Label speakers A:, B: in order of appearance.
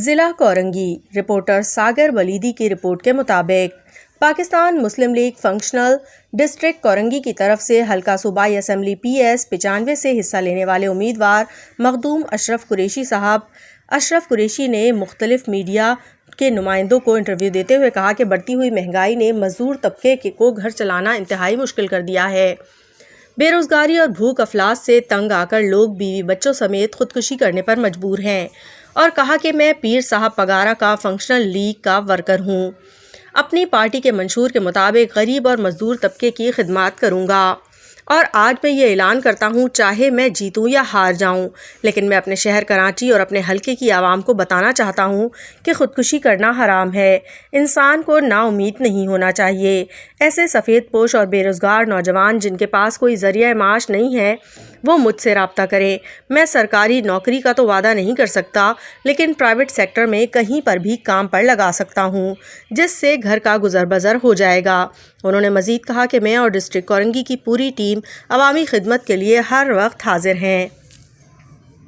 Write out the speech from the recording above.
A: ضلع کورنگی رپورٹر ساگر ولیدی کی رپورٹ کے مطابق پاکستان مسلم لیگ فنکشنل ڈسٹرکٹ کورنگی کی طرف سے حلقہ صوبائی اسمبلی پی ایس 95 سے حصہ لینے والے امیدوار مخدوم اشرف قریشی نے مختلف میڈیا کے نمائندوں کو انٹرویو دیتے ہوئے کہا کہ بڑھتی ہوئی مہنگائی نے مزدور طبقے کو گھر چلانا انتہائی مشکل کر دیا ہے۔ بے روزگاری اور بھوک افلاس سے تنگ آ کر لوگ بیوی بچوں سمیت خودکشی کرنے پر مجبور ہیں، اور کہا کہ میں پیر صاحب پگارا کا فنکشنل لیگ کا ورکر ہوں، اپنی پارٹی کے منشور کے مطابق غریب اور مزدور طبقے کی خدمات کروں گا، اور آج میں یہ اعلان کرتا ہوں چاہے میں جیتوں یا ہار جاؤں، لیکن میں اپنے شہر کراچی اور اپنے حلقے کی عوام کو بتانا چاہتا ہوں کہ خودکشی کرنا حرام ہے، انسان کو نا امید نہیں ہونا چاہیے۔ ایسے سفید پوش اور بے روزگار نوجوان جن کے پاس کوئی ذریعہ معاش نہیں ہے وہ مجھ سے رابطہ کریں۔ میں سرکاری نوکری کا تو وعدہ نہیں کر سکتا، لیکن پرائیویٹ سیکٹر میں کہیں پر بھی کام پر لگا سکتا ہوں جس سے گھر کا گزر بسر ہو جائے گا۔ انہوں نے مزید کہا کہ میں اور ڈسٹرکٹ کورنگی کی پوری ٹیم عوامی خدمت کے لیے ہر وقت حاضر ہیں۔